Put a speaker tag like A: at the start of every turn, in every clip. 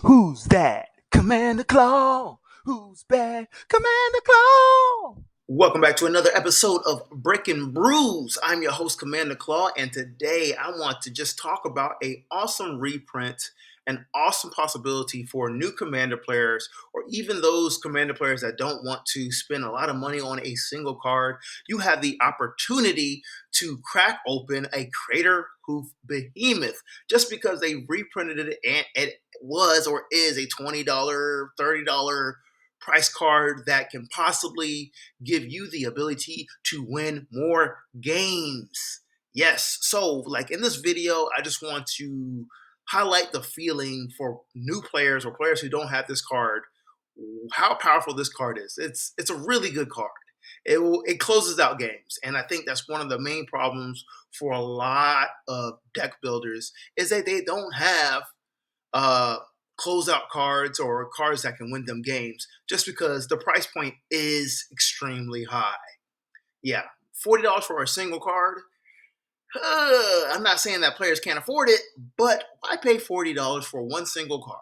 A: Who's that? Commander Claw. Who's bad? Commander Claw. Welcome back to another episode of Brews. I'm your host, Commander Claw, and today I want to just talk about an awesome reprint, an awesome possibility for new Commander players, or even those Commander players that don't want to spend a lot of money on a single card. You have the opportunity to crack open a Craterhoof Behemoth just because they reprinted it and it was or is a $20, $30 price card that can possibly give you the ability to win more games. Yes, so like in this video, I just want to highlight the feeling for new players or players who don't have this card, how powerful this card is. It's a really good card. It closes out games, and I think that's one of the main problems for a lot of deck builders is that they don't have uh, closeout cards or cards that can win them games just because the price point is extremely high. Yeah, $40 for a single card. I'm not saying that players can't afford it, but why pay $40 for one single card?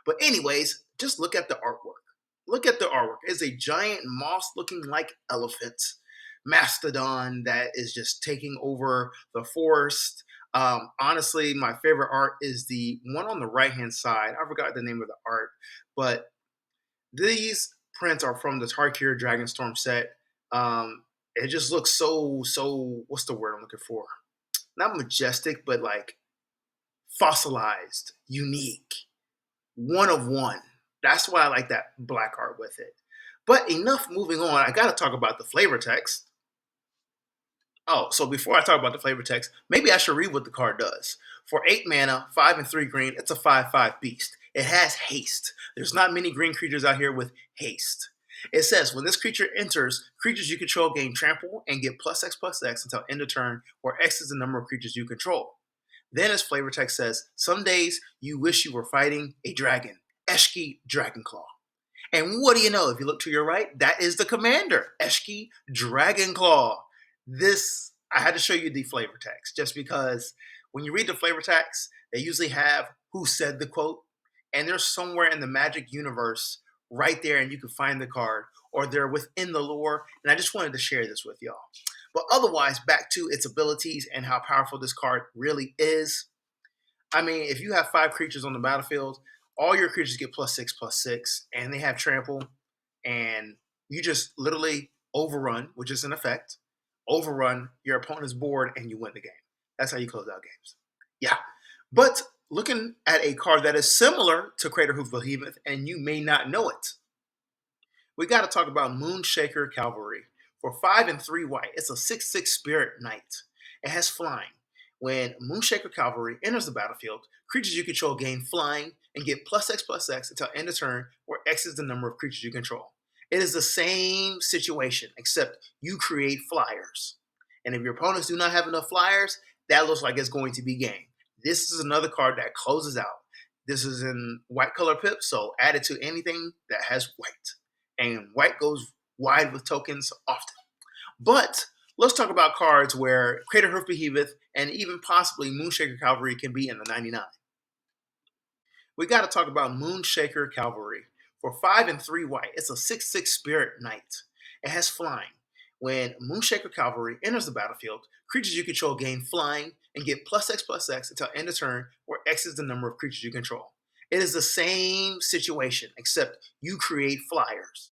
A: But anyways, just look at the artwork. Look at the artwork. It's a giant moss-looking like elephant mastodon that is just taking over the forest. Honestly, my favorite art is the one on the right-hand side. I forgot the name of the art, but these prints are from the Tarkir Dragonstorm set. It just looks so. What's the word I'm looking for? Not majestic, but like fossilized, unique, one of one. That's why I like that black art with it. But enough moving on. I got to talk about the flavor text. Oh, so before I talk about the flavor text, maybe I should read what the card does. For 8 mana, 5 and 3 green, it's a 5/5 beast. It has haste. There's not many green creatures out here with haste. It says, when this creature enters, creatures you control gain trample and get +X/+X until end of turn, where X is the number of creatures you control. Then its flavor text says, some days you wish you were fighting a dragon, Eshki Dragonclaw. And what do you know? If you look to your right, that is the commander, Eshki Dragonclaw. This, I had to show you the flavor text just because when you read the flavor text, they usually have who said the quote, and they're somewhere in the Magic universe right there, and you can find the card, or they're within the lore. And I just wanted to share this with y'all. But otherwise, back to its abilities and how powerful this card really is. I mean, if you have 5 creatures on the battlefield, all your creatures get +6/+6, and they have trample, and you just literally overrun, which is an effect, overrun your opponent's board, and you win the game. That's how you close out games. Yeah. But looking at a card that is similar to Craterhoof Behemoth, and you may not know it, we got to talk about Moonshaker Cavalry. For 5 and 3 white, it's a 6/6 Spirit Knight. It has flying. When Moonshaker Cavalry enters the battlefield, creatures you control gain flying and get +X/+X until end of turn, where X is the number of creatures you control. It is the same situation, except you create flyers. And if your opponents do not have enough flyers, that looks like it's going to be game. This is another card that closes out. This is in white color pip, so add it to anything that has white. And white goes wide with tokens often. But let's talk about cards where Craterhoof Behemoth and even possibly Moonshaker Cavalry can be in the 99. We got to talk about Moonshaker Cavalry. For 5 and 3 white, it's a 6/6 Spirit Knight. It has flying. When Moonshaker Cavalry enters the battlefield, creatures you control gain flying and get +X/+X until end of turn, where X is the number of creatures you control. It is the same situation, except you create flyers.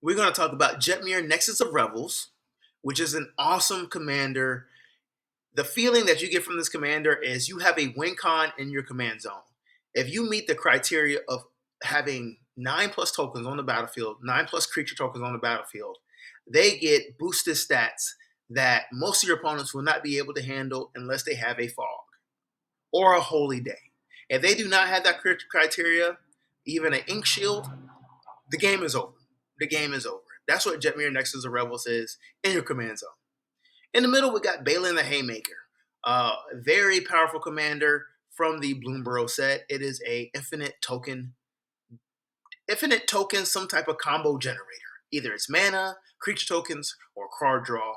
A: We're going to talk about Jetmir Nexus of Revels, which is an awesome commander. The feeling that you get from this commander is you have a win con in your command zone. If you meet the criteria of having 9+ tokens on the battlefield, 9+ creature tokens on the battlefield, they get boosted stats that most of your opponents will not be able to handle unless they have a fog or a holy day. If they do not have that criteria, even an ink shield, the game is over. The game is over. That's what Jetmir Nexus of Revels is in your command zone. In the middle, we got Balin the Haymaker. Very powerful commander from the Bloomborough set. It is a infinite token, some type of combo generator. Either it's mana, creature tokens, or card draw.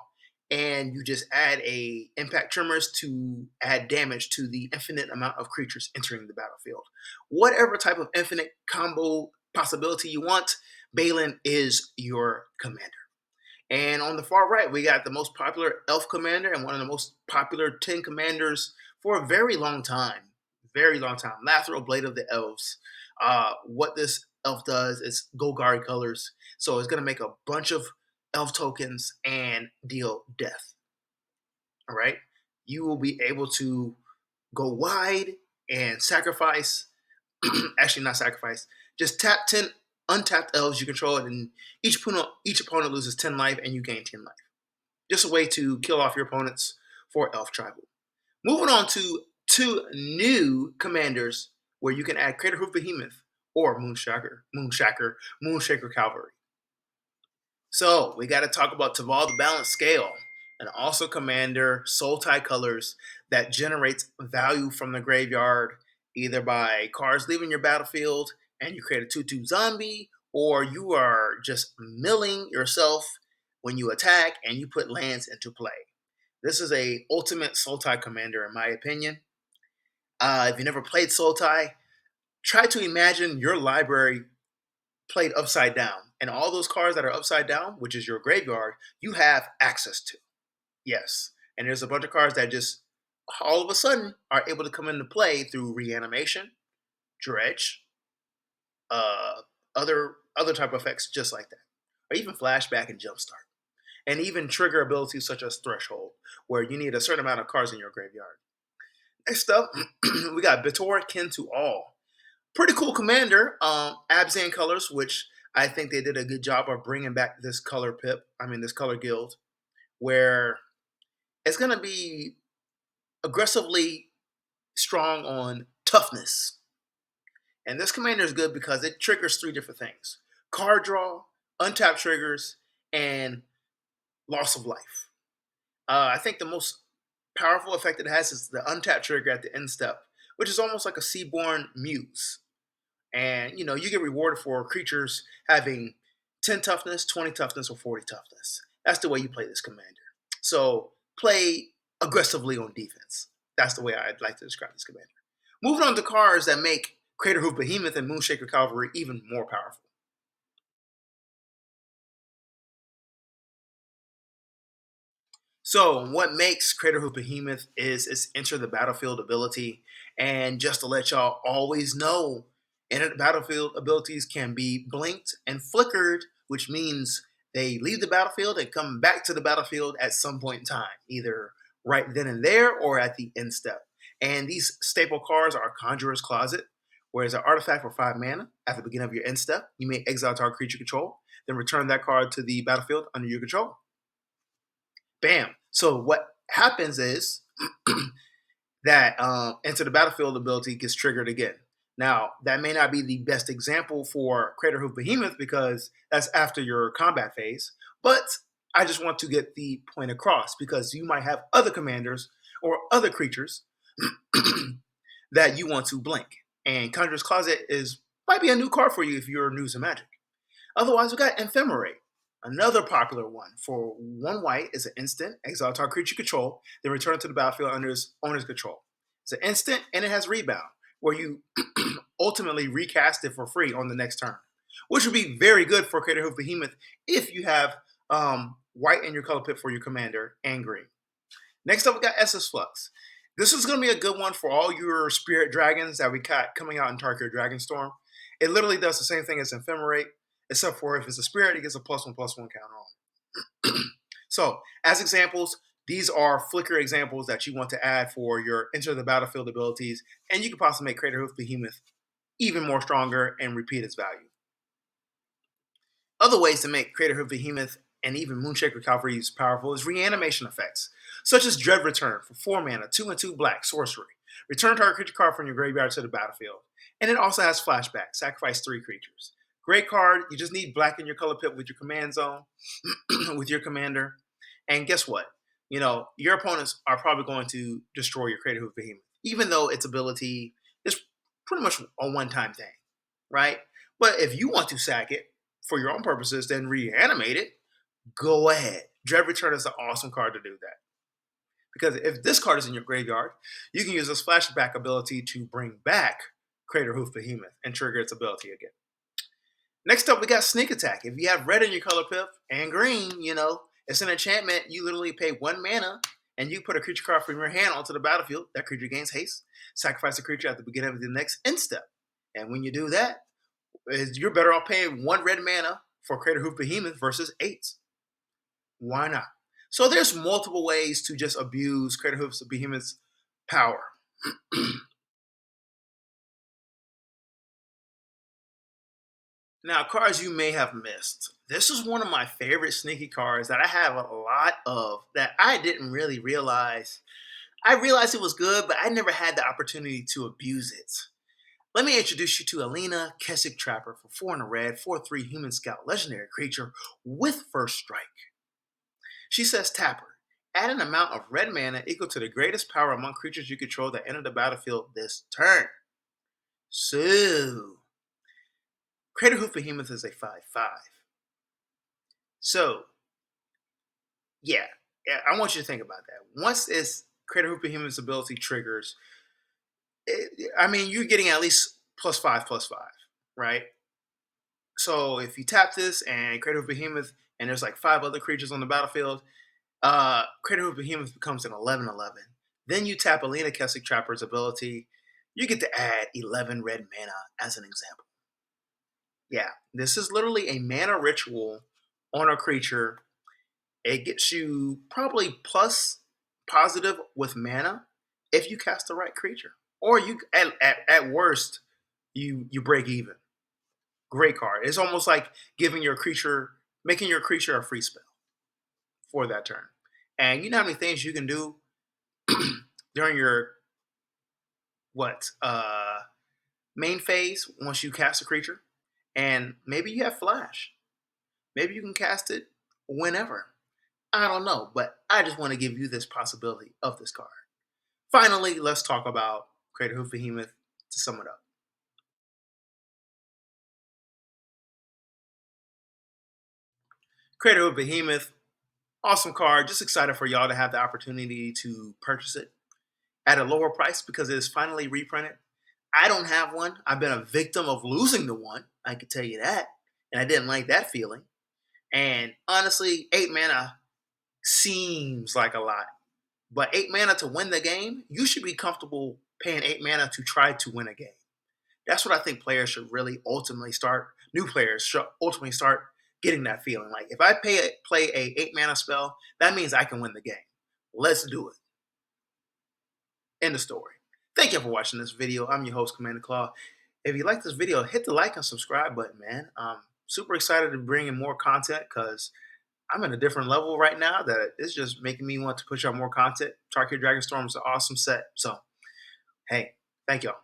A: and you just add a impact tremors to add damage to the infinite amount of creatures entering the battlefield. Whatever type of infinite combo possibility you want, Balin is your commander. And on the far right, we got the most popular elf commander and one of the most popular 10 commanders for a very long time. Very long time. Lathril, Blade of the Elves. What this elf does is Golgari colors. So it's going to make a bunch of elf tokens and deal death. All right. You will be able to go wide and sacrifice. Actually, not sacrifice. Just tap 10 untapped elves you control, and each opponent loses 10 life, and you gain 10 life. Just a way to kill off your opponents for elf tribal. Moving on to 2 new commanders where you can add Craterhoof Behemoth or Moonshaker Cavalry. So we got to talk about Teval the Balanced Scale, and also commander Sultai colors that generates value from the graveyard, either by cards leaving your battlefield and you create a 2/2 zombie, or you are just milling yourself when you attack and you put lands into play. This is a ultimate Sultai commander, in my opinion. If you never played Sultai, try to imagine your library played upside down, and all those cards that are upside down, which is your graveyard, you have access to. Yes, and there's a bunch of cards that just all of a sudden are able to come into play through reanimation, dredge, other type of effects just like that, or even flashback and jumpstart, and even trigger abilities such as threshold, where you need a certain amount of cards in your graveyard. Next up, we got Bitor Kin to All. Pretty cool commander. Abzan colors, which I think they did a good job of bringing back this color this color guild, where it's going to be aggressively strong on toughness. And this commander is good because it triggers 3 different things: card draw, untap triggers, and loss of life. I think the most powerful effect it has is the untap trigger at the end step, which is almost like a Seaborn Muse. And you get rewarded for creatures having 10 toughness, 20 toughness, or 40 toughness. That's the way you play this commander. So play aggressively on defense. That's the way I'd like to describe this commander. Moving on to cards that make Craterhoof Behemoth and Moonshaker Cavalry even more powerful. So what makes Craterhoof Behemoth is its enter the battlefield ability. And just to let y'all always know, enter the battlefield abilities can be blinked and flickered, which means they leave the battlefield and come back to the battlefield at some point in time, either right then and there or at the end step. And these staple cards are Conjurer's Closet, where it's an artifact for 5 mana. At the beginning of your end step, you may exile target creature control, then return that card to the battlefield under your control. Bam. So what happens is that Enter the Battlefield ability gets triggered again. Now, that may not be the best example for Craterhoof Behemoth because that's after your combat phase, but I just want to get the point across because you might have other commanders or other creatures that you want to blink. And Conjurer's Closet might be a new card for you if you're new to Magic. Otherwise, we got Ephemerate, another popular one. For 1 white, is an instant, exile target creature control, then return it to the battlefield under its owner's control. It's an instant, and it has rebound, where you ultimately recast it for free on the next turn, which would be very good for Craterhoof Behemoth if you have white in your color pit for your commander and green. Next up, we got Essence Flux. This is going to be a good one for all your spirit dragons that we got coming out in Tarkir Dragonstorm. It literally does the same thing as Ephemerate, except for if it's a spirit, it gets a +1/+1 counter on. So, as examples, these are flicker examples that you want to add for your Enter the Battlefield abilities, and you can possibly make Craterhoof Behemoth even more stronger and repeat its value. Other ways to make Craterhoof Behemoth and even Moonshaker Cavalry powerful is reanimation effects, such as Dread Return for 4 mana, 2/2 black, sorcery. Return target creature card from your graveyard to the battlefield. And it also has flashback, sacrifice 3 creatures. Great card, you just need black in your color pit with your command zone, with your commander. And guess what? Your opponents are probably going to destroy your Craterhoof Behemoth, even though its ability is pretty much a one-time thing, right? But if you want to sack it for your own purposes, then reanimate it, go ahead. Dread Return is an awesome card to do that. Because if this card is in your graveyard, you can use this flashback ability to bring back Craterhoof Behemoth and trigger its ability again. Next up, we got Sneak Attack. If you have red in your color pip and green, it's an enchantment. You literally pay 1 mana and you put a creature card from your hand onto the battlefield. That creature gains haste. Sacrifice the creature at the beginning of the next end step. And when you do that, you're better off paying 1 red mana for Craterhoof Behemoth versus 8. Why not? So there's multiple ways to just abuse Craterhoof Behemoth's power. Now, cards you may have missed. This is one of my favorite sneaky cards that I have a lot of that I didn't really realize. I realized it was good, but I never had the opportunity to abuse it. Let me introduce you to Alena, Kessig Trapper for 4 and a red, 4/3 Human Scout legendary creature with first strike. She says Tapper, add an amount of red mana equal to the greatest power among creatures you control that enter the battlefield this turn. So, Craterhoof Behemoth is a 5/5. So, yeah, I want you to think about that. Once this Craterhoof Behemoth's ability triggers, you're getting at least +5/+5, right? So if you tap this and Craterhoof Behemoth, and there's like 5 other creatures on the battlefield, Craterhoof Behemoth becomes an 11/11. Then you tap Alena Kessig Trapper's ability. You get to add 11 red mana as an example. Yeah, this is literally a mana ritual on a creature. It gets you probably plus positive with mana if you cast the right creature. Or you at worst, you break even. Great card. It's almost like making your creature a free spell for that turn. And you know how many things you can do during your main phase once you cast a creature? And maybe you have flash. Maybe you can cast it whenever. I don't know, but I just want to give you this possibility of this card. Finally, let's talk about Craterhoof Behemoth to sum it up. Craterhoof Behemoth, awesome card. Just excited for y'all to have the opportunity to purchase it at a lower price because it is finally reprinted. I don't have one. I've been a victim of losing the one. I can tell you that. And I didn't like that feeling. And honestly, 8 mana seems like a lot. But 8 mana to win the game, you should be comfortable paying 8 mana to try to win a game. That's what I think players should really ultimately start. New players should ultimately start getting that feeling. Like if I play a 8 mana spell, that means I can win the game. Let's do it. End of story. Thank you for watching this video. I'm your host, Commander Claw. If you like this video, hit the like and subscribe button, man. I'm super excited to bring in more content because I'm in a different level right now that it's just making me want to push out more content. Tarkir Dragonstorm is an awesome set. So, hey, thank y'all.